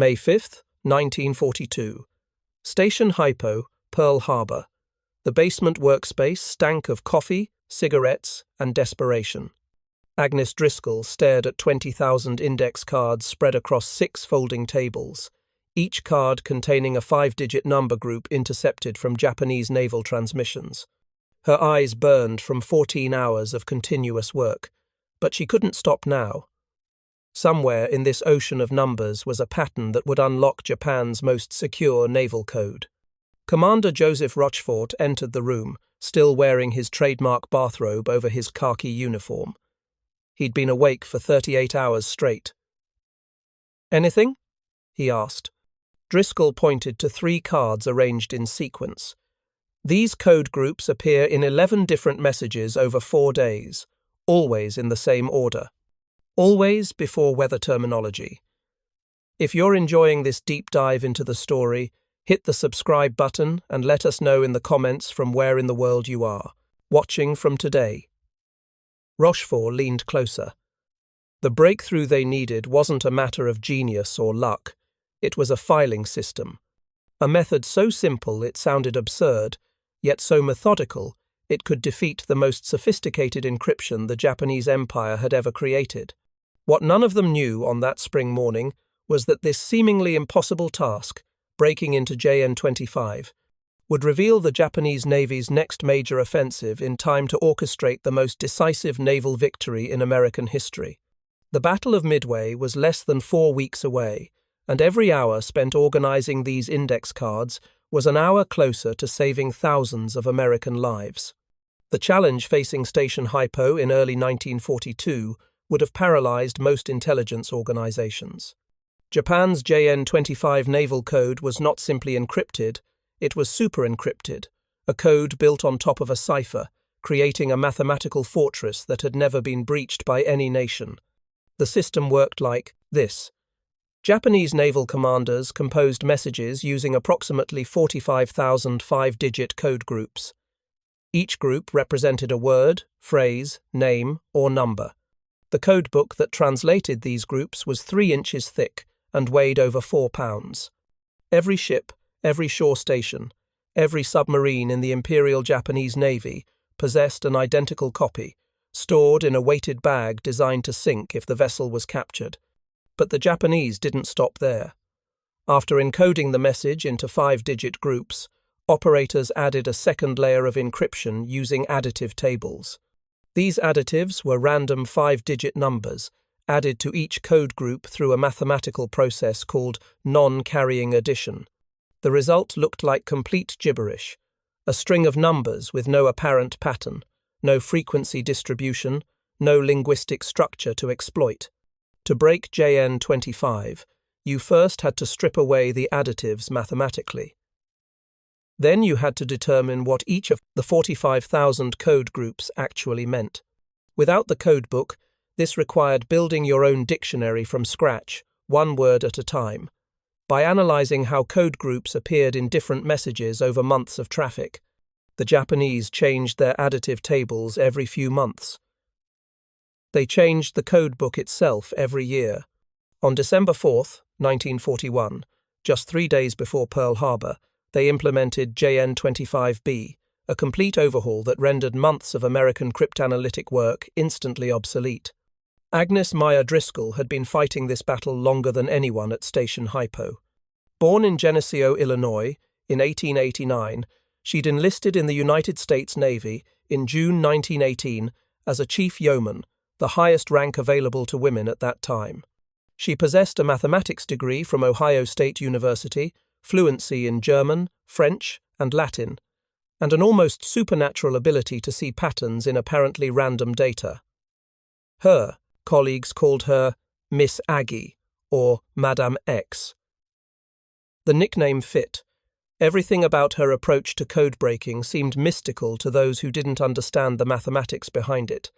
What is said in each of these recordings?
May 5, 1942. Station Hypo, Pearl Harbor. The basement workspace stank of coffee, cigarettes, and desperation. Agnes Driscoll stared at 20,000 index cards spread across 6 folding tables, each card containing a 5-digit number group intercepted from Japanese naval transmissions. Her eyes burned from 14 hours of continuous work, but she couldn't stop now. Somewhere in this ocean of numbers was a pattern that would unlock Japan's most secure naval code. Commander Joseph Rochefort entered the room, still wearing his trademark bathrobe over his khaki uniform. He'd been awake for 38 hours straight. "Anything?" he asked. Driscoll pointed to 3 cards arranged in sequence. These code groups appear in 11 different messages over 4 days, always in the same order. Always before weather terminology. If you're enjoying this deep dive into the story, hit the subscribe button and let us know in the comments from where in the world you are, watching from today. Rochefort leaned closer. The breakthrough they needed wasn't a matter of genius or luck. It was a filing system. A method so simple it sounded absurd, yet so methodical it could defeat the most sophisticated encryption the Japanese Empire had ever created. What none of them knew on that spring morning was that this seemingly impossible task, breaking into JN-25, would reveal the Japanese Navy's next major offensive in time to orchestrate the most decisive naval victory in American history. The Battle of Midway was less than 4 weeks away, and every hour spent organizing these index cards was an hour closer to saving thousands of American lives. The challenge facing Station Hypo in early 1942 would have paralyzed most intelligence organizations. Japan's JN-25 naval code was not simply encrypted, it was super-encrypted, a code built on top of a cipher, creating a mathematical fortress that had never been breached by any nation. The system worked like this. Japanese naval commanders composed messages using approximately 45,000 5-digit code groups. Each group represented a word, phrase, name, or number. The codebook that translated these groups was 3 inches thick and weighed over 4 pounds. Every ship, every shore station, every submarine in the Imperial Japanese Navy possessed an identical copy, stored in a weighted bag designed to sink if the vessel was captured. But the Japanese didn't stop there. After encoding the message into 5-digit groups, operators added a second layer of encryption using additive tables. These additives were random 5-digit numbers, added to each code group through a mathematical process called non-carrying addition. The result looked like complete gibberish, a string of numbers with no apparent pattern, no frequency distribution, no linguistic structure to exploit. To break JN-25, you first had to strip away the additives mathematically. Then you had to determine what each of the 45,000 code groups actually meant. Without the codebook, this required building your own dictionary from scratch, 1 word at a time. By analyzing how code groups appeared in different messages over months of traffic, the Japanese changed their additive tables every few months. They changed the codebook itself every year. On December 4, 1941, just 3 days before Pearl Harbor, they implemented JN-25B, a complete overhaul that rendered months of American cryptanalytic work instantly obsolete. Agnes Driscoll had been fighting this battle longer than anyone at Station Hypo. Born in Geneseo, Illinois, in 1889, she'd enlisted in the United States Navy in June 1918 as a chief yeoman, the highest rank available to women at that time. She possessed a mathematics degree from Ohio State University, fluency in German, French, and Latin, and an almost supernatural ability to see patterns in apparently random data. Her colleagues called her Miss Aggie, or Madame X. The nickname fit. Everything about her approach to codebreaking seemed mystical to those who didn't understand the mathematics behind it.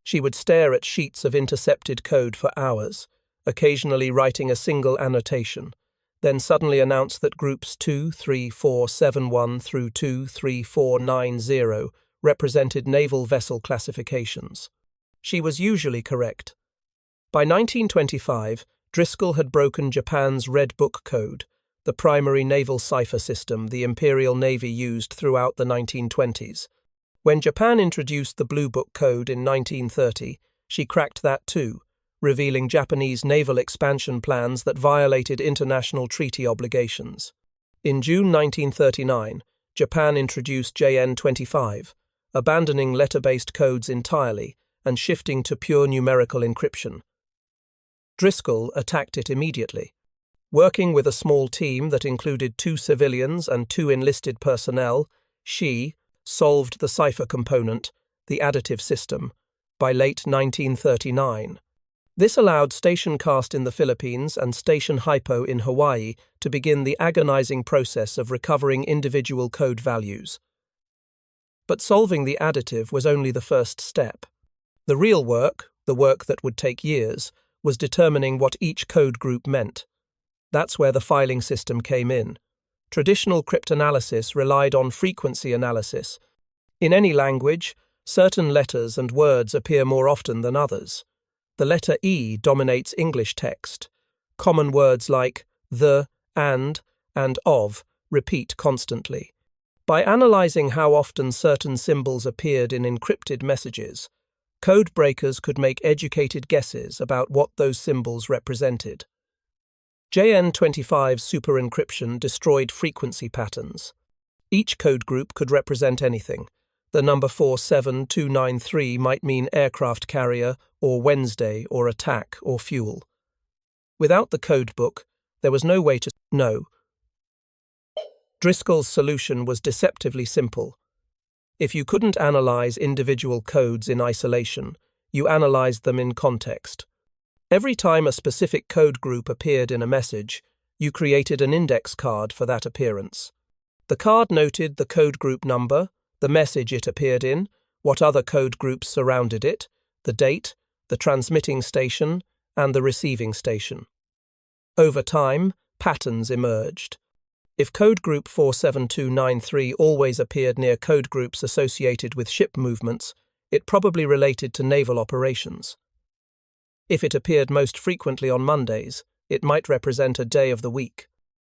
She would stare at sheets of intercepted code for hours, occasionally writing a single annotation, then suddenly announce that groups 23471 through 23490 represented naval vessel classifications. She was usually correct. By 1925, Driscoll had broken Japan's Red Book Code, the primary naval cipher system the Imperial Navy used throughout the 1920s. When Japan introduced the Blue Book Code in 1930, she cracked that too, revealing Japanese naval expansion plans that violated international treaty obligations. In June 1939, Japan introduced JN-25, abandoning letter-based codes entirely and shifting to pure numerical encryption. Driscoll attacked it immediately. Working with a small team that included 2 civilians and 2 enlisted personnel, she solved the cipher component, the additive system, by late 1939. This allowed Station Cast in the Philippines and Station Hypo in Hawaii to begin the agonizing process of recovering individual code values. But solving the additive was only the first step. The real work, the work that would take years, was determining what each code group meant. That's where the filing system came in. Traditional cryptanalysis relied on frequency analysis. In any language, certain letters and words appear more often than others. The letter E dominates English text. Common words like the, and of repeat constantly. By analyzing how often certain symbols appeared in encrypted messages, code breakers could make educated guesses about what those symbols represented. JN-25's superencryption destroyed frequency patterns. Each code group could represent anything. The number 47293 might mean aircraft carrier, or Wednesday, or attack, or fuel. Without the code book, there was no way to know. Driscoll's solution was deceptively simple. If you couldn't analyze individual codes in isolation, you analyzed them in context. Every time a specific code group appeared in a message, you created an index card for that appearance. The card noted the code group number, the message it appeared in, what other code groups surrounded it, the date, the transmitting station, and the receiving station. Over time, patterns emerged. If code group 47293 always appeared near code groups associated with ship movements, it probably related to naval operations. If it appeared most frequently on Mondays, it might represent a day of the week.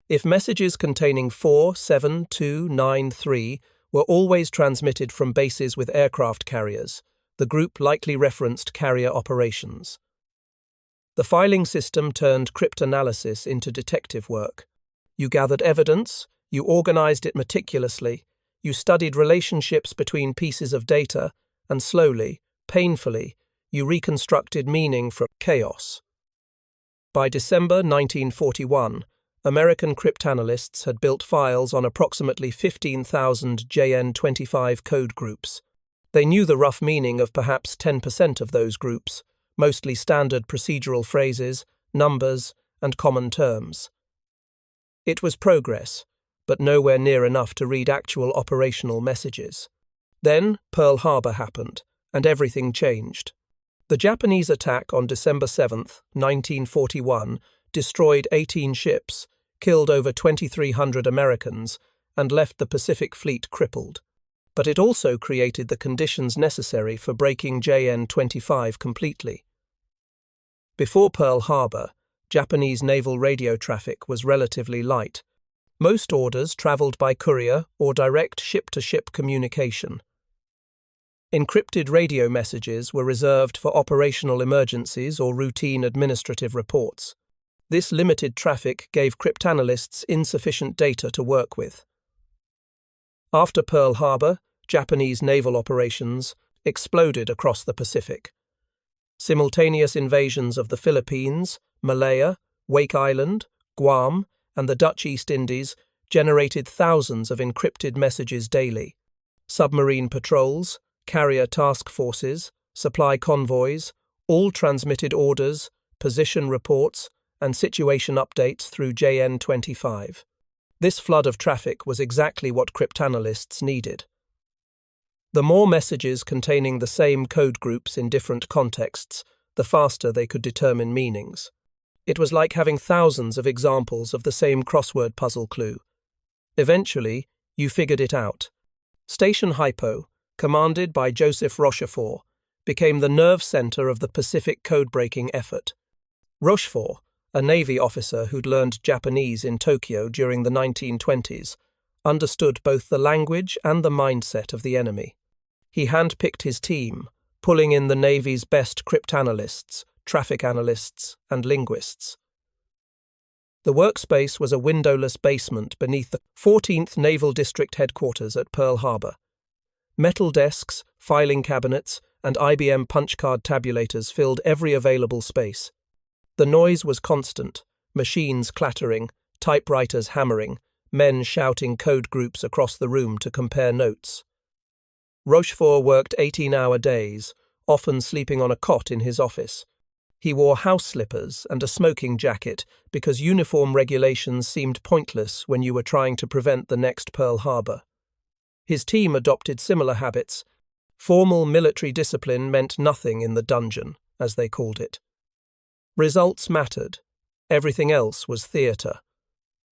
If messages containing 47293 were always transmitted from bases with aircraft carriers, the group likely referenced carrier operations. The filing system turned cryptanalysis into detective work. You gathered evidence, you organized it meticulously, you studied relationships between pieces of data, and slowly, painfully, you reconstructed meaning from chaos. By December 1941, American cryptanalysts had built files on approximately 15,000 JN-25 code groups. They knew the rough meaning of perhaps 10% of those groups, mostly standard procedural phrases, numbers, and common terms. It was progress, but nowhere near enough to read actual operational messages. Then Pearl Harbor happened, and everything changed. The Japanese attack on December 7, 1941, destroyed 18 ships, killed over 2,300 Americans, and left the Pacific Fleet crippled. But it also created the conditions necessary for breaking JN-25 completely. Before Pearl Harbor, Japanese naval radio traffic was relatively light. Most orders traveled by courier or direct ship-to-ship communication. Encrypted radio messages were reserved for operational emergencies or routine administrative reports. This limited traffic gave cryptanalysts insufficient data to work with. After Pearl Harbor, Japanese naval operations exploded across the Pacific. Simultaneous invasions of the Philippines, Malaya, Wake Island, Guam, and the Dutch East Indies generated thousands of encrypted messages daily. Submarine patrols, carrier task forces, supply convoys, all transmitted orders, position reports, and situation updates through JN-25. This flood of traffic was exactly what cryptanalysts needed. The more messages containing the same code groups in different contexts, the faster they could determine meanings. It was like having thousands of examples of the same crossword puzzle clue. Eventually, you figured it out. Station Hypo, commanded by Joseph Rochefort, became the nerve center of the Pacific code-breaking effort. Rochefort, a Navy officer who'd learned Japanese in Tokyo during the 1920s, understood both the language and the mindset of the enemy. He handpicked his team, pulling in the Navy's best cryptanalysts, traffic analysts, and linguists. The workspace was a windowless basement beneath the 14th Naval District Headquarters at Pearl Harbor. Metal desks, filing cabinets, and IBM punch card tabulators filled every available space. The noise was constant, machines clattering, typewriters hammering, men shouting code groups across the room to compare notes. Rochefort worked 18-hour days, often sleeping on a cot in his office. He wore house slippers and a smoking jacket because uniform regulations seemed pointless when you were trying to prevent the next Pearl Harbor. His team adopted similar habits. Formal military discipline meant nothing in the dungeon, as they called it. Results mattered. Everything else was theatre.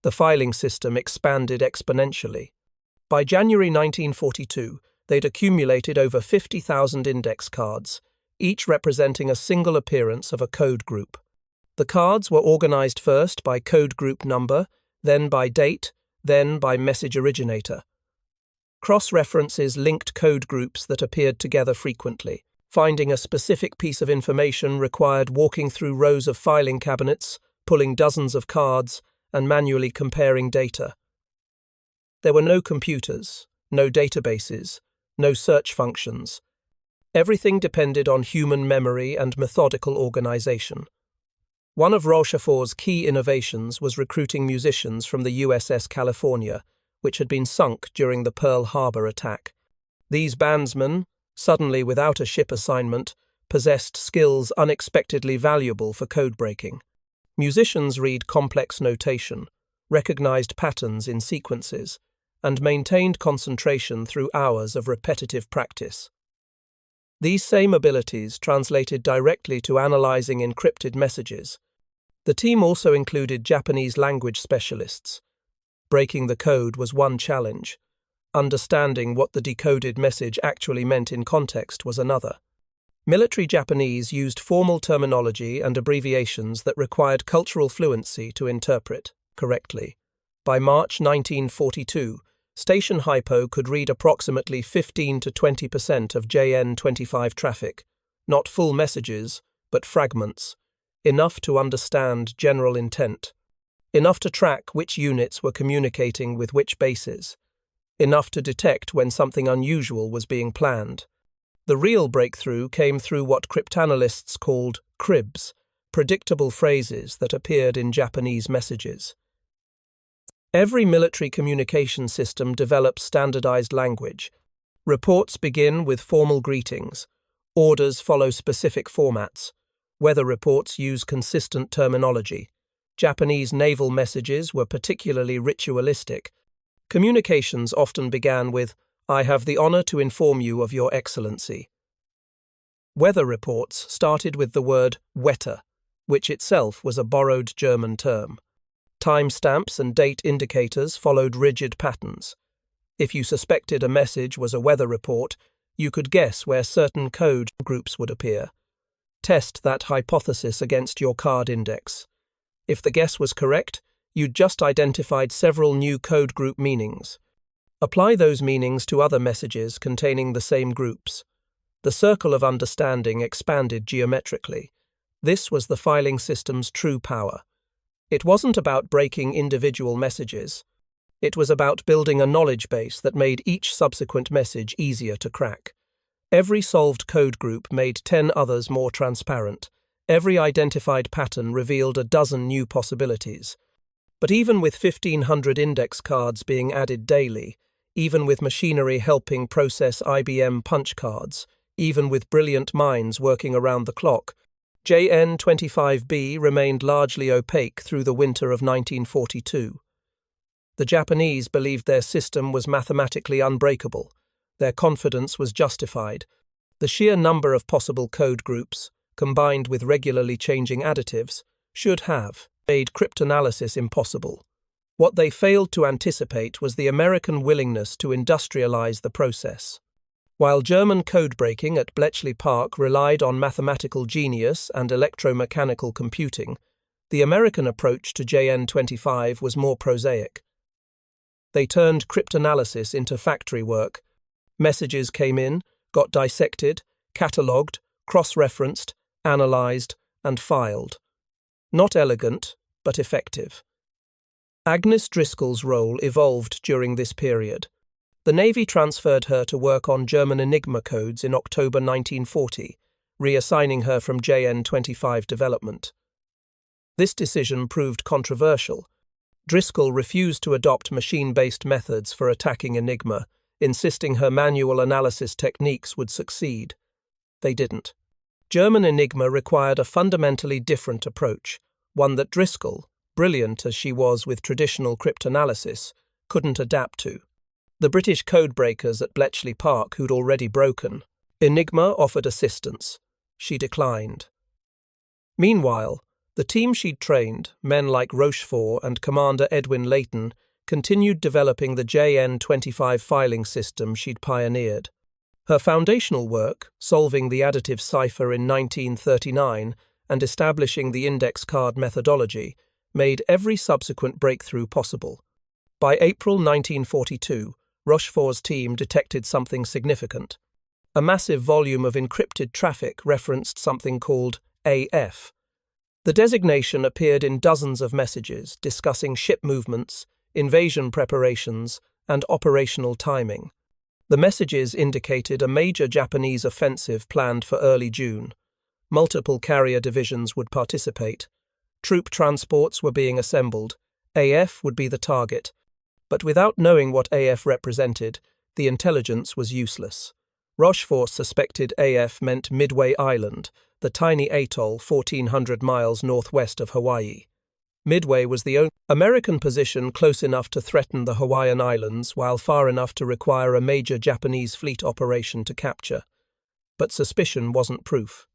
The filing system expanded exponentially. By January 1942, they'd accumulated over 50,000 index cards, each representing a single appearance of a code group. The cards were organized first by code group number, then by date, then by message originator. Cross-references linked code groups that appeared together frequently. Finding a specific piece of information required walking through rows of filing cabinets, pulling dozens of cards, and manually comparing data. There were no computers, no databases, no search functions. Everything depended on human memory and methodical organization. One of Rochefort's key innovations was recruiting musicians from the USS California, which had been sunk during the Pearl Harbor attack. These bandsmen, suddenly without a ship assignment, possessed skills unexpectedly valuable for codebreaking. Musicians read complex notation, recognized patterns in sequences, and maintained concentration through hours of repetitive practice. These same abilities translated directly to analyzing encrypted messages. The team also included Japanese language specialists. Breaking the code was one challenge. Understanding what the decoded message actually meant in context was another. Military Japanese used formal terminology and abbreviations that required cultural fluency to interpret correctly. By March 1942, Station Hypo could read approximately 15 to 20% of JN-25 traffic, not full messages, but fragments, enough to understand general intent, enough to track which units were communicating with which bases, enough to detect when something unusual was being planned. The real breakthrough came through what cryptanalysts called cribs, predictable phrases that appeared in Japanese messages. Every military communication system develops standardized language. Reports begin with formal greetings. Orders follow specific formats. Weather reports use consistent terminology. Japanese naval messages were particularly ritualistic. Communications often began with, "I have the honor to inform you of your excellency." Weather reports started with the word Wetter, which itself was a borrowed German term. Timestamps and date indicators followed rigid patterns. If you suspected a message was a weather report, you could guess where certain code groups would appear. Test that hypothesis against your card index. If the guess was correct, you'd just identified several new code group meanings. Apply those meanings to other messages containing the same groups. The circle of understanding expanded geometrically. This was the filing system's true power. It wasn't about breaking individual messages. It was about building a knowledge base that made each subsequent message easier to crack. Every solved code group made 10 others more transparent. Every identified pattern revealed a dozen new possibilities. But even with 1,500 index cards being added daily, even with machinery helping process IBM punch cards, even with brilliant minds working around the clock, JN-25B remained largely opaque through the winter of 1942. The Japanese believed their system was mathematically unbreakable. Their confidence was justified. The sheer number of possible code groups, combined with regularly changing additives, should have made cryptanalysis impossible. What they failed to anticipate was the American willingness to industrialize the process. While German codebreaking at Bletchley Park relied on mathematical genius and electromechanical computing, The American approach to JN-25 was more prosaic. They turned cryptanalysis into factory work. Messages came in, got dissected, catalogued, cross-referenced, analyzed, and filed. Not elegant, but effective. Agnes Driscoll's role evolved during this period. The Navy transferred her to work on German Enigma codes in October 1940, reassigning her from JN-25 development. This decision proved controversial. Driscoll refused to adopt machine-based methods for attacking Enigma, insisting her manual analysis techniques would succeed. They didn't. German Enigma required a fundamentally different approach, one that Driscoll, brilliant as she was with traditional cryptanalysis, couldn't adapt to. The British codebreakers at Bletchley Park who'd already broken. Enigma offered assistance. She declined. Meanwhile, the team she'd trained, men like Rochefort and Commander Edwin Layton, continued developing the JN-25 filing system she'd pioneered. Her foundational work, solving the additive cipher in 1939 and establishing the index card methodology, made every subsequent breakthrough possible. By April 1942, Rochefort's team detected something significant. A massive volume of encrypted traffic referenced something called AF. The designation appeared in dozens of messages discussing ship movements, invasion preparations, and operational timing. The messages indicated a major Japanese offensive planned for early June. Multiple carrier divisions would participate. Troop transports were being assembled. AF would be the target. But without knowing what AF represented, the intelligence was useless. Rochefort suspected AF meant Midway Island, the tiny atoll 1,400 miles northwest of Hawaii. Midway was the only American position close enough to threaten the Hawaiian Islands while far enough to require a major Japanese fleet operation to capture. But suspicion wasn't proof.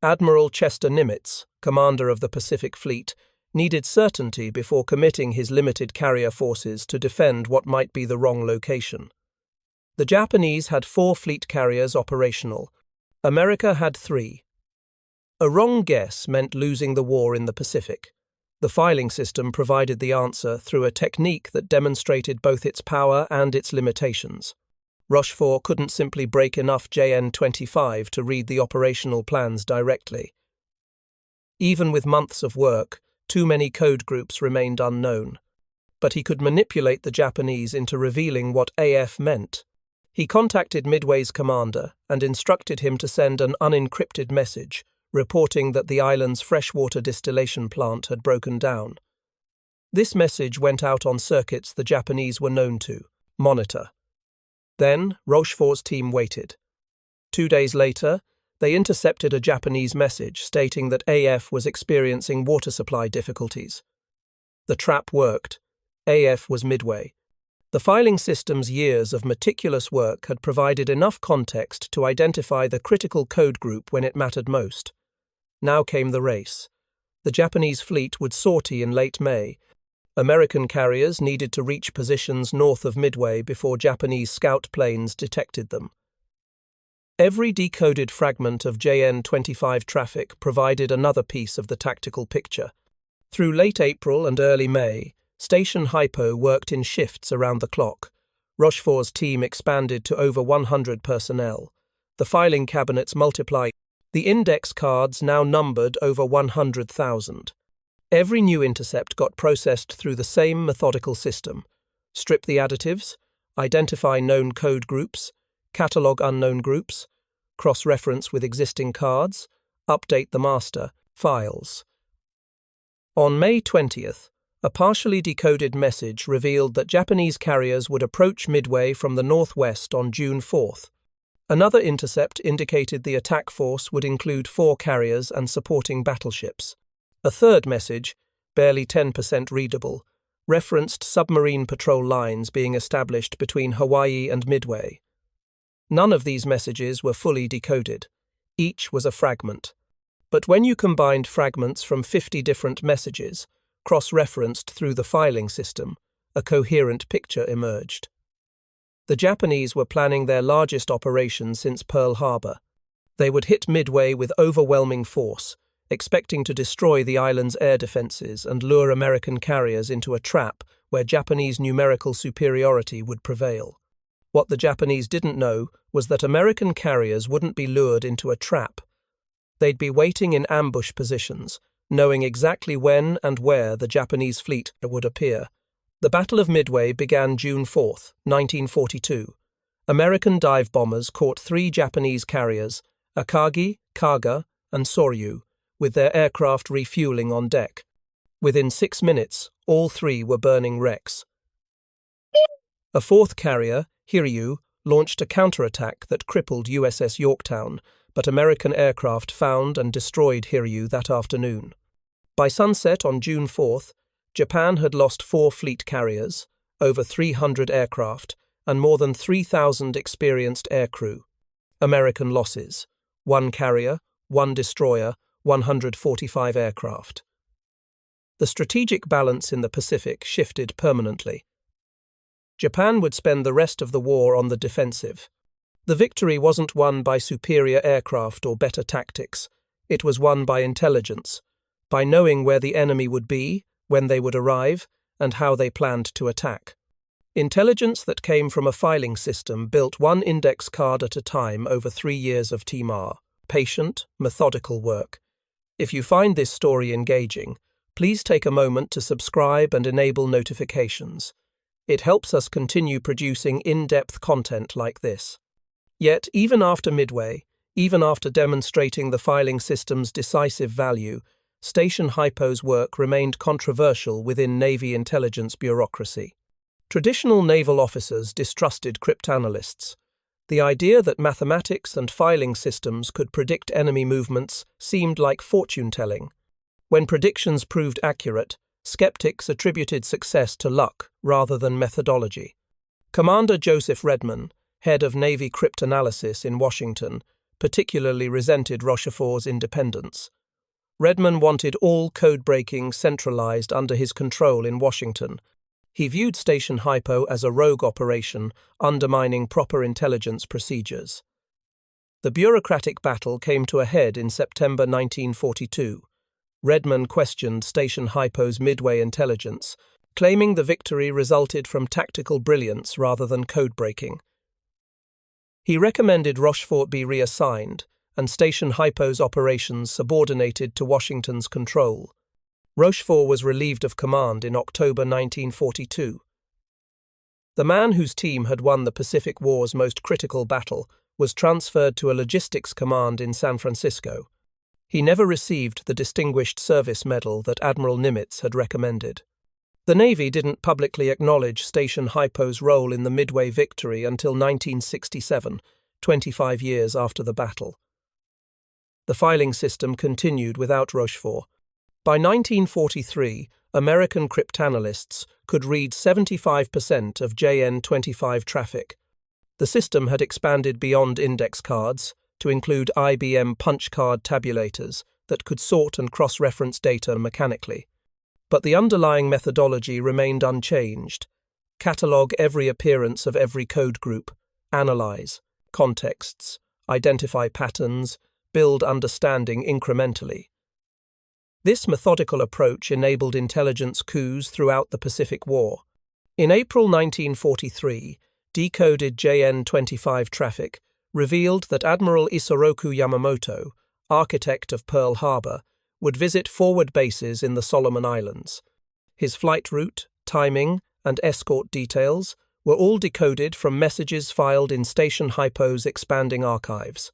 Admiral Chester Nimitz, commander of the Pacific Fleet, needed certainty before committing his limited carrier forces to defend what might be the wrong location. The Japanese had 4 fleet carriers operational. America had 3. A wrong guess meant losing the war in the Pacific. The filing system provided the answer through a technique that demonstrated both its power and its limitations. Rochefort couldn't simply break enough JN-25 to read the operational plans directly. Even with months of work, too many code groups remained unknown. But he could manipulate the Japanese into revealing what AF meant. He contacted Midway's commander and instructed him to send an unencrypted message, reporting that the island's freshwater distillation plant had broken down. This message went out on circuits the Japanese were known to monitor. Then, Rochefort's team waited. 2 days later, they intercepted a Japanese message stating that AF was experiencing water supply difficulties. The trap worked. AF was Midway. The filing system's years of meticulous work had provided enough context to identify the critical code group when it mattered most. Now came the race. The Japanese fleet would sortie in late May. American carriers needed to reach positions north of Midway before Japanese scout planes detected them. Every decoded fragment of JN-25 traffic provided another piece of the tactical picture. Through late April and early May, Station Hypo worked in shifts around the clock. Rochefort's team expanded to over 100 personnel. The filing cabinets multiplied. The index cards now numbered over 100,000. Every new intercept got processed through the same methodical system. Strip the additives, identify known code groups, catalog unknown groups, cross-reference with existing cards, update the master files. On May 20th, a partially decoded message revealed that Japanese carriers would approach Midway from the northwest on June 4th. Another intercept indicated the attack force would include 4 carriers and supporting battleships. A third message, barely 10% readable, referenced submarine patrol lines being established between Hawaii and Midway. None of these messages were fully decoded. Each was a fragment. But when you combined fragments from 50 different messages, cross-referenced through the filing system, a coherent picture emerged. The Japanese were planning their largest operation since Pearl Harbor. They would hit Midway with overwhelming force, expecting to destroy the island's air defenses and lure American carriers into a trap where Japanese numerical superiority would prevail. What the Japanese didn't know was that American carriers wouldn't be lured into a trap. They'd be waiting in ambush positions, knowing exactly when and where the Japanese fleet would appear. The Battle of Midway began June 4, 1942. American dive bombers caught 3 Japanese carriers, Akagi, Kaga, and Soryu, with their aircraft refueling on deck. Within 6 minutes, all 3 were burning wrecks. A 4th carrier, Hiryu, launched a counterattack that crippled USS Yorktown, but American aircraft found and destroyed Hiryu that afternoon. By sunset on June 4th, Japan had lost 4 fleet carriers, over 300 aircraft, and more than 3,000 experienced aircrew. American losses: 1 carrier, 1 destroyer, 145 aircraft. The strategic balance in the Pacific shifted permanently. Japan would spend the rest of the war on the defensive. The victory wasn't won by superior aircraft or better tactics. It was won by intelligence, by knowing where the enemy would be, when they would arrive, and how they planned to attack. Intelligence that came from a filing system built 1 index card at a time over 3 years of TMAR. Patient, methodical work. If you find this story engaging, please take a moment to subscribe and enable notifications. It helps us continue producing in-depth content like this. Yet, even after Midway, even after demonstrating the filing system's decisive value, Station Hypo's work remained controversial within Navy intelligence bureaucracy. Traditional naval officers distrusted cryptanalysts. The idea that mathematics and filing systems could predict enemy movements seemed like fortune-telling. When predictions proved accurate, skeptics attributed success to luck rather than methodology. Commander Joseph Redman, head of Navy cryptanalysis in Washington, particularly resented Rochefort's independence. Redman wanted all codebreaking centralized under his control in Washington. He viewed Station Hypo as a rogue operation, undermining proper intelligence procedures. The bureaucratic battle came to a head in September 1942. Redman questioned Station Hypo's Midway intelligence, claiming the victory resulted from tactical brilliance rather than codebreaking. He recommended Rochefort be reassigned, and Station Hypo's operations subordinated to Washington's control. Rochefort was relieved of command in October 1942. The man whose team had won the Pacific War's most critical battle was transferred to a logistics command in San Francisco. He never received the Distinguished Service Medal that Admiral Nimitz had recommended. The Navy didn't publicly acknowledge Station Hypo's role in the Midway victory until 1967, 25 years after the battle. The filing system continued without Rochefort. By 1943, American cryptanalysts could read 75% of JN-25 traffic. The system had expanded beyond index cards to include IBM punch card tabulators that could sort and cross-reference data mechanically. But the underlying methodology remained unchanged. Catalog every appearance of every code group, analyze contexts, identify patterns, build understanding incrementally. This methodical approach enabled intelligence coups throughout the Pacific War. In April 1943, decoded JN-25 traffic revealed that Admiral Isoroku Yamamoto, architect of Pearl Harbor, would visit forward bases in the Solomon Islands. His flight route, timing, and escort details were all decoded from messages filed in Station Hypo's expanding archives.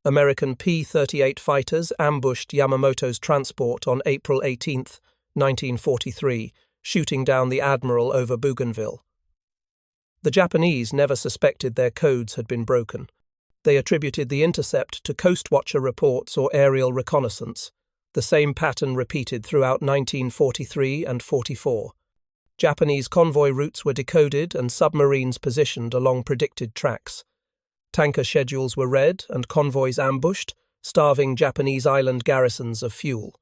American P-38 fighters ambushed Yamamoto's transport on April 18, 1943, shooting down the admiral over Bougainville. The Japanese never suspected their codes had been broken. They attributed the intercept to Coast Watcher reports or aerial reconnaissance, the same pattern repeated throughout 1943 and 44. Japanese convoy routes were decoded and submarines positioned along predicted tracks. Tanker schedules were read and convoys ambushed, starving Japanese island garrisons of fuel.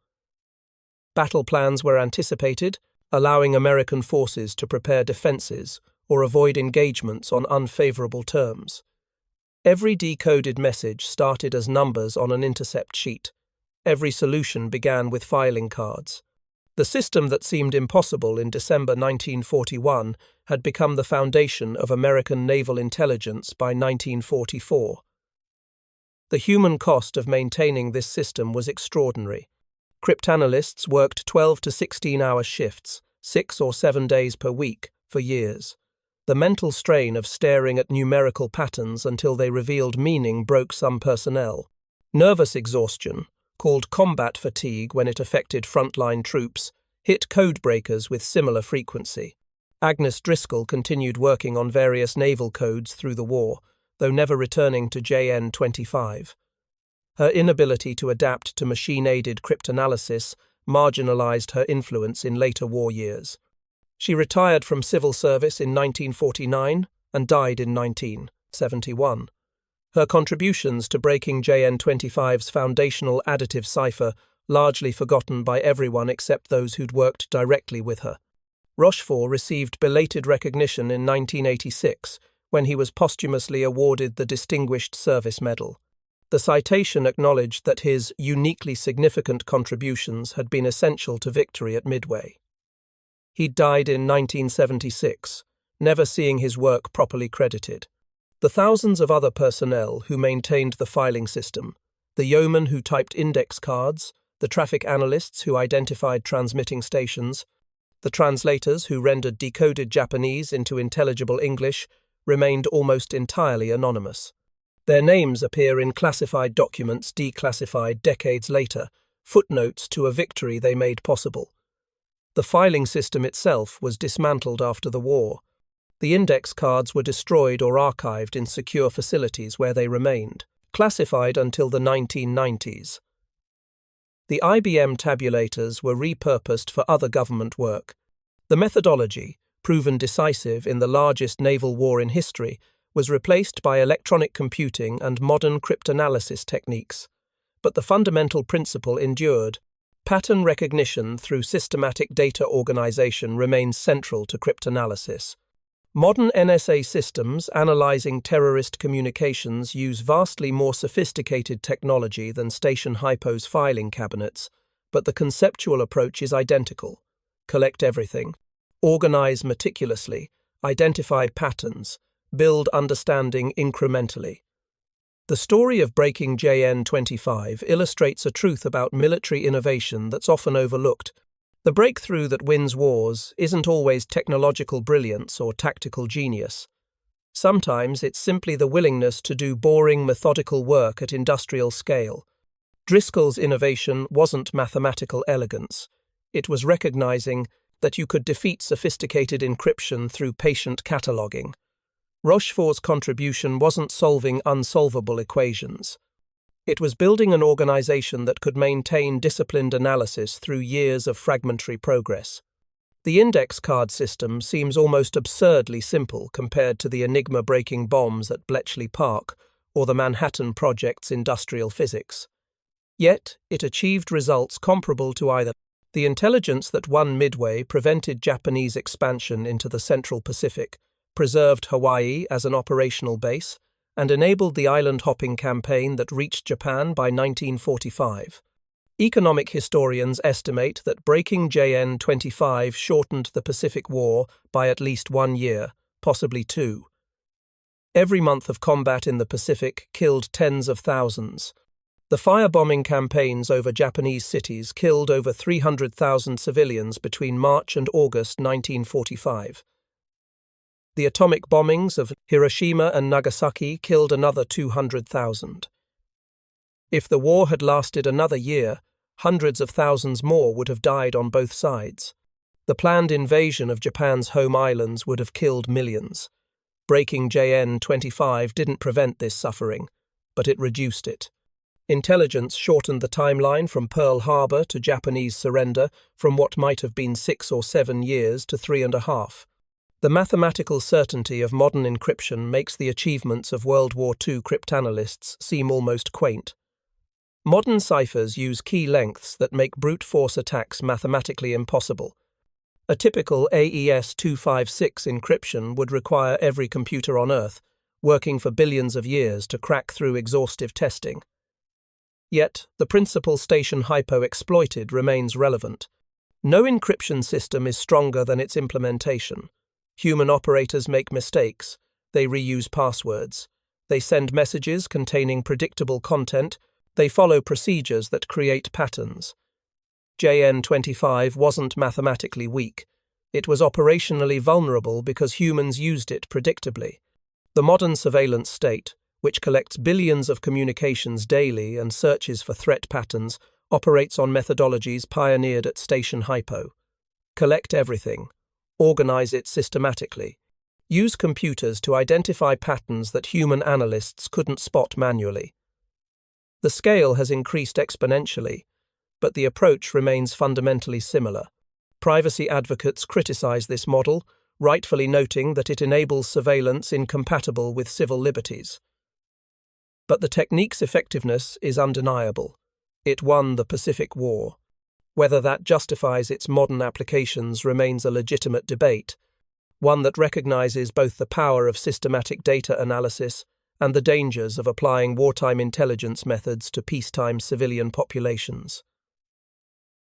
Battle plans were anticipated, allowing American forces to prepare defenses or avoid engagements on unfavorable terms. Every decoded message started as numbers on an intercept sheet. Every solution began with filing cards. The system that seemed impossible in December 1941 had become the foundation of American naval intelligence by 1944. The human cost of maintaining this system was extraordinary. Cryptanalysts worked 12 to 16-hour shifts, 6 or 7 days per week, for years. The mental strain of staring at numerical patterns until they revealed meaning broke some personnel. Nervous exhaustion, called combat fatigue when it affected frontline troops, hit codebreakers with similar frequency. Agnes Driscoll continued working on various naval codes through the war, though never returning to JN-25. Her inability to adapt to machine-aided cryptanalysis marginalized her influence in later war years. She retired from civil service in 1949 and died in 1971. Her contributions to breaking JN-25's foundational additive cipher largely forgotten by everyone except those who'd worked directly with her. Rochefort received belated recognition in 1986 when he was posthumously awarded the Distinguished Service Medal. The citation acknowledged that his uniquely significant contributions had been essential to victory at Midway. He died in 1976, never seeing his work properly credited. The thousands of other personnel who maintained the filing system, the yeomen who typed index cards, the traffic analysts who identified transmitting stations, the translators who rendered decoded Japanese into intelligible English, remained almost entirely anonymous. Their names appear in classified documents declassified decades later, footnotes to a victory they made possible. The filing system itself was dismantled after the war. The index cards were destroyed or archived in secure facilities where they remained, classified until the 1990s. The IBM tabulators were repurposed for other government work. The methodology, proven decisive in the largest naval war in history, was replaced by electronic computing and modern cryptanalysis techniques. But the fundamental principle endured. Pattern recognition through systematic data organization remains central to cryptanalysis. Modern NSA systems analyzing terrorist communications use vastly more sophisticated technology than Station Hypo's filing cabinets, but the conceptual approach is identical. Collect everything, organize meticulously, identify patterns, build understanding incrementally. The story of breaking JN-25 illustrates a truth about military innovation that's often overlooked. The breakthrough that wins wars isn't always technological brilliance or tactical genius. Sometimes it's simply the willingness to do boring, methodical work at industrial scale. Driscoll's innovation wasn't mathematical elegance. It was recognizing that you could defeat sophisticated encryption through patient cataloging. Rochefort's contribution wasn't solving unsolvable equations. It was building an organization that could maintain disciplined analysis through years of fragmentary progress. The index card system seems almost absurdly simple compared to the enigma-breaking bombs at Bletchley Park or the Manhattan Project's industrial physics. Yet, it achieved results comparable to either. The intelligence that won Midway prevented Japanese expansion into the Central Pacific, preserved Hawaii as an operational base, and enabled the island-hopping campaign that reached Japan by 1945. Economic historians estimate that breaking JN-25 shortened the Pacific War by at least 1 year, possibly 2. Every month of combat in the Pacific killed tens of thousands. The firebombing campaigns over Japanese cities killed over 300,000 civilians between March and August 1945. The atomic bombings of Hiroshima and Nagasaki killed another 200,000. If the war had lasted another year, hundreds of thousands more would have died on both sides. The planned invasion of Japan's home islands would have killed millions. Breaking JN-25 didn't prevent this suffering, but it reduced it. Intelligence shortened the timeline from Pearl Harbor to Japanese surrender from what might have been 6 or 7 years to 3.5. The mathematical certainty of modern encryption makes the achievements of World War II cryptanalysts seem almost quaint. Modern ciphers use key lengths that make brute force attacks mathematically impossible. A typical AES-256 encryption would require every computer on Earth, working for billions of years to crack through exhaustive testing. Yet, the principle station Hypo exploited remains relevant. No encryption system is stronger than its implementation. Human operators make mistakes. They reuse passwords. They send messages containing predictable content. They follow procedures that create patterns. JN25 wasn't mathematically weak. It was operationally vulnerable because humans used it predictably. The modern surveillance state, which collects billions of communications daily and searches for threat patterns, operates on methodologies pioneered at Station Hypo. Collect everything. Organize it systematically. Use computers to identify patterns that human analysts couldn't spot manually. The scale has increased exponentially, but the approach remains fundamentally similar. Privacy advocates criticize this model, rightfully noting that it enables surveillance incompatible with civil liberties. But the technique's effectiveness is undeniable. It won the Pacific War. Whether that justifies its modern applications remains a legitimate debate, one that recognizes both the power of systematic data analysis and the dangers of applying wartime intelligence methods to peacetime civilian populations.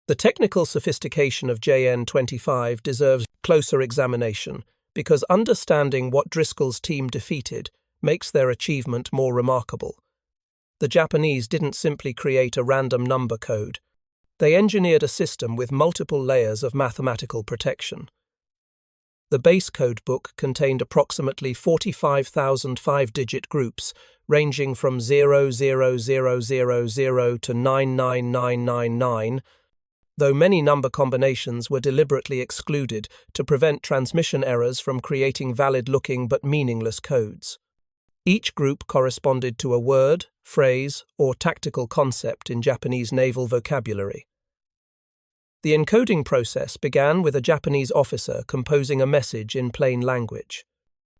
The technical sophistication of JN25 deserves closer examination because understanding what Driscoll's team defeated makes their achievement more remarkable. The Japanese didn't simply create a random number code. They engineered a system with multiple layers of mathematical protection. The base code book contained approximately 45,000 five-digit groups, ranging from 00000 to 99999, though many number combinations were deliberately excluded to prevent transmission errors from creating valid-looking but meaningless codes. Each group corresponded to a word, phrase, or tactical concept in Japanese naval vocabulary. The encoding process began with a Japanese officer composing a message in plain language.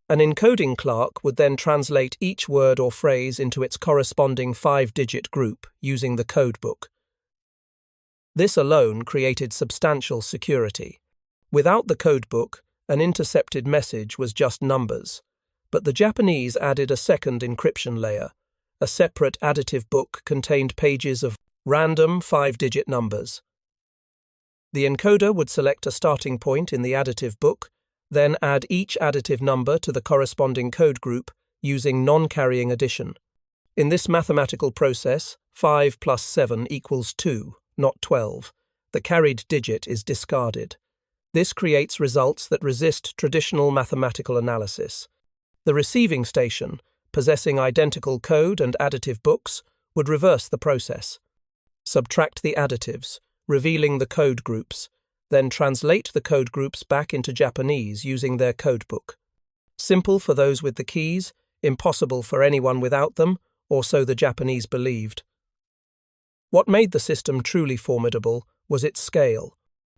An encoding clerk would then translate each word or phrase into its corresponding five-digit group using the codebook. This alone created substantial security. Without the codebook, an intercepted message was just numbers. But the Japanese added a second encryption layer. A separate additive book contained pages of random five-digit numbers. The encoder would select a starting point in the additive book, then add each additive number to the corresponding code group using non-carrying addition. In this mathematical process, 5 plus 7 equals 2, not 12. The carried digit is discarded. This creates results that resist traditional mathematical analysis. The receiving station, possessing identical code and additive books, would reverse the process. Subtract the additives, revealing the code groups, then translate the code groups back into Japanese using their codebook. Simple for those with the keys, impossible for anyone without them, or so the Japanese believed. What made the system truly formidable was its scale.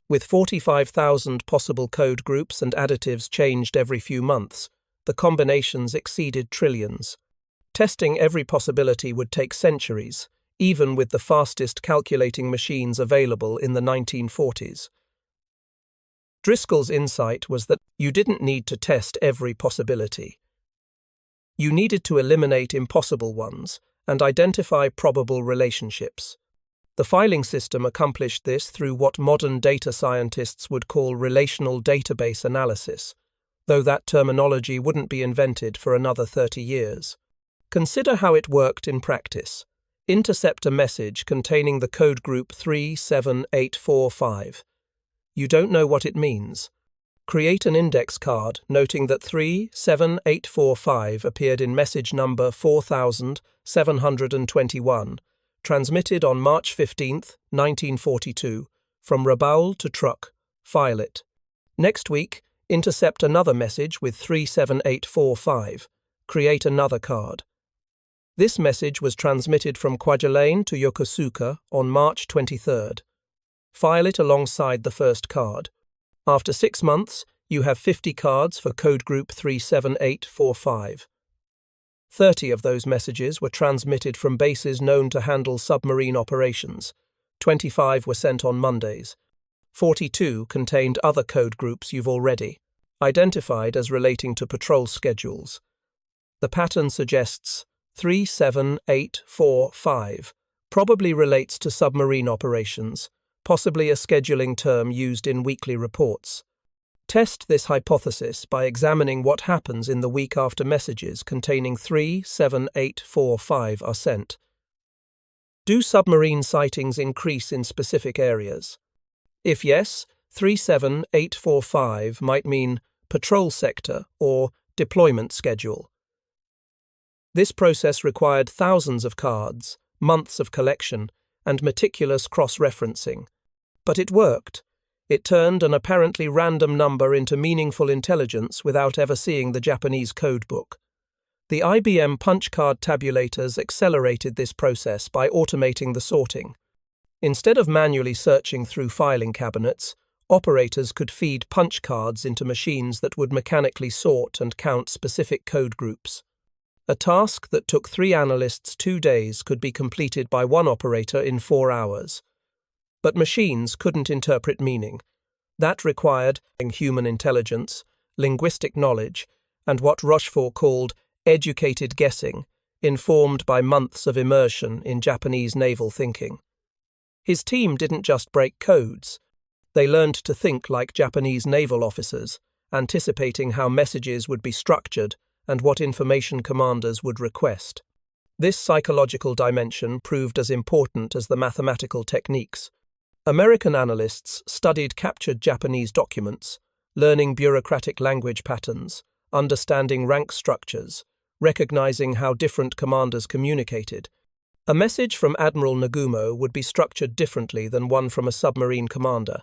With 45,000 possible code groups and additives changed every few months, the combinations exceeded trillions. Testing every possibility would take centuries, even with the fastest calculating machines available in the 1940s. Driscoll's insight was that you didn't need to test every possibility. You needed to eliminate impossible ones and identify probable relationships. The filing system accomplished this through what modern data scientists would call relational database analysis, though that terminology wouldn't be invented for another 30 years. Consider how it worked in practice. Intercept a message containing the code group 37845. You don't know what it means. Create an index card noting that 37845 appeared in message number 4721, transmitted on March 15, 1942, from Rabaul to Truk. File it. Next week, intercept another message with 37845. Create another card. This message was transmitted from Kwajalein to Yokosuka on March 23rd. File it alongside the first card. After 6 months, you have 50 cards for code group 37845. 30 of those messages were transmitted from bases known to handle submarine operations. 25 were sent on Mondays. 42 contained other code groups you've already identified as relating to patrol schedules. The pattern suggests 37845 probably relates to submarine operations, possibly a scheduling term used in weekly reports. Test this hypothesis by examining what happens in the week after messages containing 3, 7, 8, 4, 5 are sent. Do submarine sightings increase in specific areas? If yes, 37845 might mean patrol sector or deployment schedule. This process required thousands of cards, months of collection, and meticulous cross-referencing. But it worked. It turned an apparently random number into meaningful intelligence without ever seeing the Japanese code book. The IBM punch card tabulators accelerated this process by automating the sorting. Instead of manually searching through filing cabinets, operators could feed punch cards into machines that would mechanically sort and count specific code groups. A task that took 3 analysts 2 days could be completed by one operator in 4 hours. But machines couldn't interpret meaning. That required human intelligence, linguistic knowledge, and what Rochefort called educated guessing, informed by months of immersion in Japanese naval thinking. His team didn't just break codes. They learned to think like Japanese naval officers, anticipating how messages would be structured and what information commanders would request. This psychological dimension proved as important as the mathematical techniques. American analysts studied captured Japanese documents, learning bureaucratic language patterns, understanding rank structures, recognizing how different commanders communicated. A message from Admiral Nagumo would be structured differently than one from a submarine commander.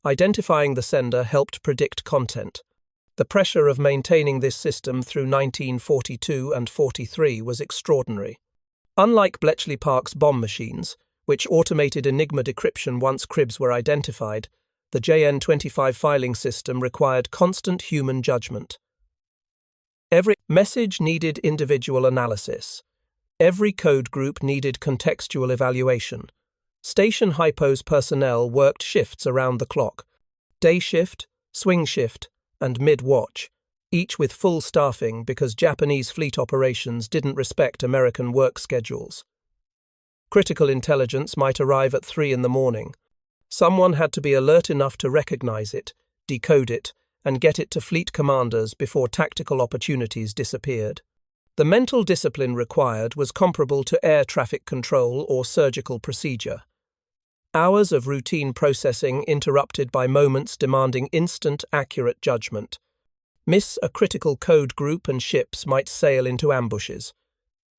Identifying the sender helped predict content. The pressure of maintaining this system through 1942 and 43 was extraordinary. Unlike Bletchley Park's bomb machines, which automated Enigma decryption once cribs were identified, the JN-25 filing system required constant human judgment. Every message needed individual analysis. Every code group needed contextual evaluation. Station Hypo's personnel worked shifts around the clock: day shift, swing shift, and mid-watch, each with full staffing because Japanese fleet operations didn't respect American work schedules. Critical intelligence might arrive at 3 in the morning. Someone had to be alert enough to recognize it, decode it, and get it to fleet commanders before tactical opportunities disappeared. The mental discipline required was comparable to air traffic control or surgical procedure. Hours of routine processing interrupted by moments demanding instant, accurate judgment. Miss a critical code group and ships might sail into ambushes.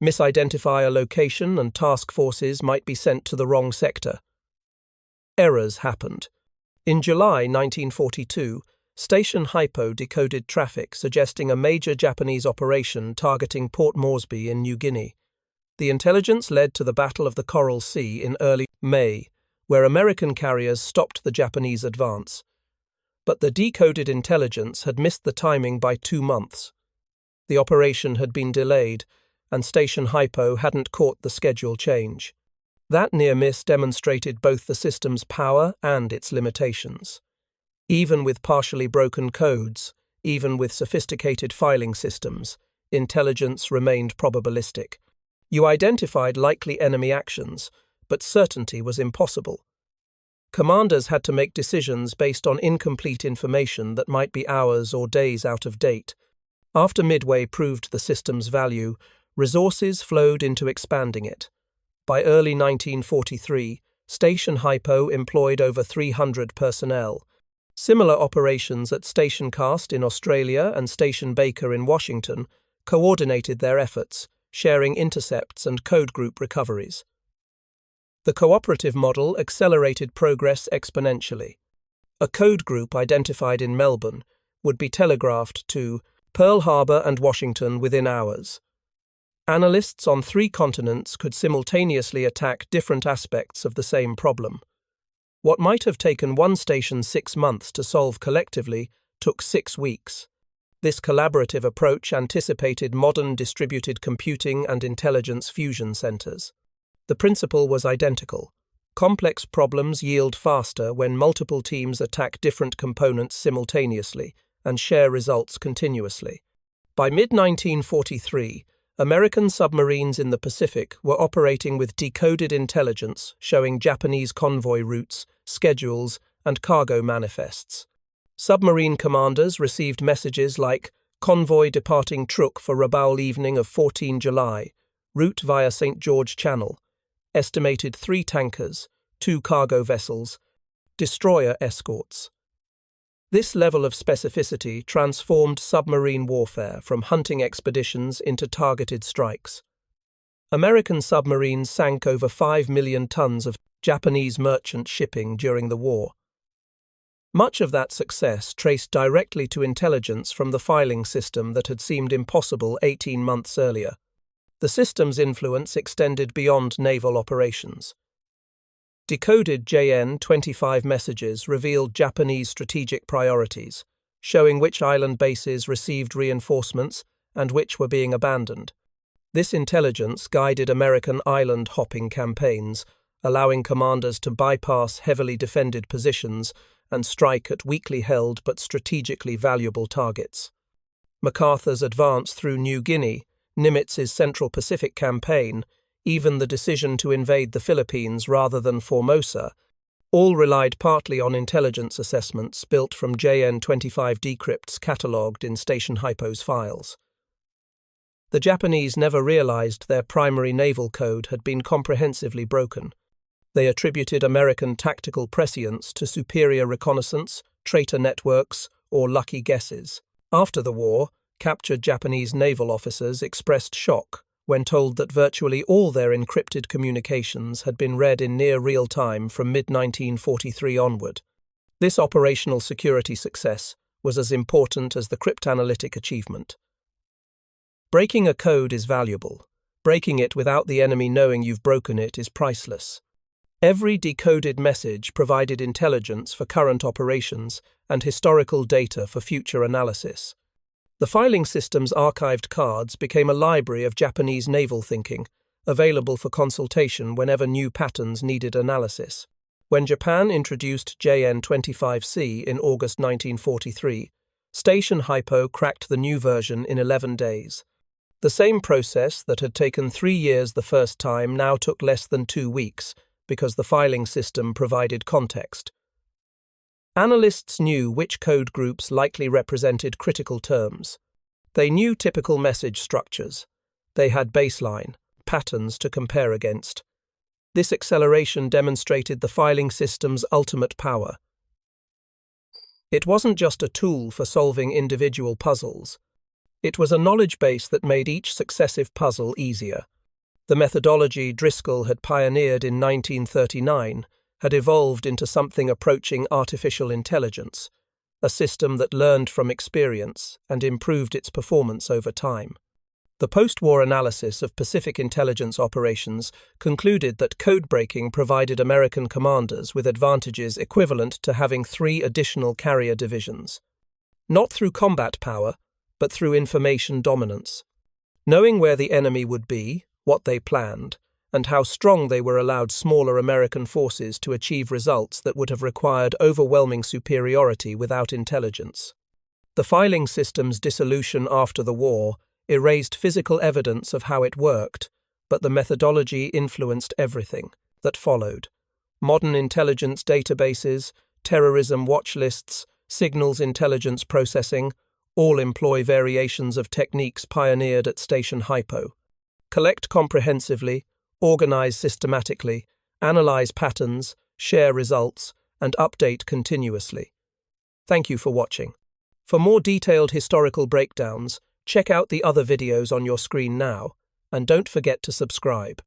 Misidentify a location and task forces might be sent to the wrong sector. Errors happened. In July 1942, Station Hypo decoded traffic suggesting a major Japanese operation targeting Port Moresby in New Guinea. The intelligence led to the Battle of the Coral Sea in early May, where American carriers stopped the Japanese advance. But the decoded intelligence had missed the timing by 2 months. The operation had been delayed, and Station Hypo hadn't caught the schedule change. That near miss demonstrated both the system's power and its limitations. Even with partially broken codes, even with sophisticated filing systems, intelligence remained probabilistic. You identified likely enemy actions, but certainty was impossible. Commanders had to make decisions based on incomplete information that might be hours or days out of date. After Midway proved the system's value, resources flowed into expanding it. By early 1943, Station Hypo employed over 300 personnel. Similar operations at Station Cast in Australia and Station Baker in Washington coordinated their efforts, sharing intercepts and code group recoveries. The cooperative model accelerated progress exponentially. A code group identified in Melbourne would be telegraphed to Pearl Harbor and Washington within hours. Analysts on 3 continents could simultaneously attack different aspects of the same problem. What might have taken one station 6 months to solve collectively took 6 weeks. This collaborative approach anticipated modern distributed computing and intelligence fusion centers. The principle was identical. Complex problems yield faster when multiple teams attack different components simultaneously and share results continuously. By mid-1943, American submarines in the Pacific were operating with decoded intelligence showing Japanese convoy routes, schedules, and cargo manifests. Submarine commanders received messages like convoy departing Truk for Rabaul evening of 14 July, route via St. George Channel, estimated 3 tankers, 2 cargo vessels, destroyer escorts. This level of specificity transformed submarine warfare from hunting expeditions into targeted strikes. American submarines sank over 5 million tons of Japanese merchant shipping during the war. Much of that success traced directly to intelligence from the filing system that had seemed impossible 18 months earlier. The system's influence extended beyond naval operations. Decoded JN-25 messages revealed Japanese strategic priorities, showing which island bases received reinforcements and which were being abandoned. This intelligence guided American island-hopping campaigns, allowing commanders to bypass heavily defended positions and strike at weakly held but strategically valuable targets. MacArthur's advance through New Guinea, Nimitz's Central Pacific campaign, even the decision to invade the Philippines rather than Formosa, all relied partly on intelligence assessments built from JN-25 decrypts catalogued in Station Hypo's files. The Japanese never realized their primary naval code had been comprehensively broken. They attributed American tactical prescience to superior reconnaissance, traitor networks, or lucky guesses. After the war, captured Japanese naval officers expressed shock when told that virtually all their encrypted communications had been read in near real time from mid-1943 onward. This operational security success was as important as the cryptanalytic achievement. Breaking a code is valuable. Breaking it without the enemy knowing you've broken it is priceless. Every decoded message provided intelligence for current operations and historical data for future analysis. The filing system's archived cards became a library of Japanese naval thinking, available for consultation whenever new patterns needed analysis. When Japan introduced JN-25C in August 1943, Station Hypo cracked the new version in 11 days. The same process that had taken 3 years the first time now took less than 2 weeks, because the filing system provided context. Analysts knew which code groups likely represented critical terms. They knew typical message structures. They had baseline, patterns to compare against. This acceleration demonstrated the filing system's ultimate power. It wasn't just a tool for solving individual puzzles. It was a knowledge base that made each successive puzzle easier. The methodology Driscoll had pioneered in 1939 had evolved into something approaching artificial intelligence, a system that learned from experience and improved its performance over time. The post-war analysis of Pacific intelligence operations concluded that codebreaking provided American commanders with advantages equivalent to having 3 additional carrier divisions. Not through combat power, but through information dominance. Knowing where the enemy would be, what they planned, and how strong they were allowed smaller American forces to achieve results that would have required overwhelming superiority without intelligence. The filing system's dissolution after the war erased physical evidence of how it worked, but the methodology influenced everything that followed. Modern intelligence databases, terrorism watch lists, signals intelligence processing, all employ variations of techniques pioneered at Station Hypo. Collect comprehensively, organize systematically, analyze patterns, share results, and update continuously. Thank you for watching. For more detailed historical breakdowns, check out the other videos on your screen now, and don't forget to subscribe.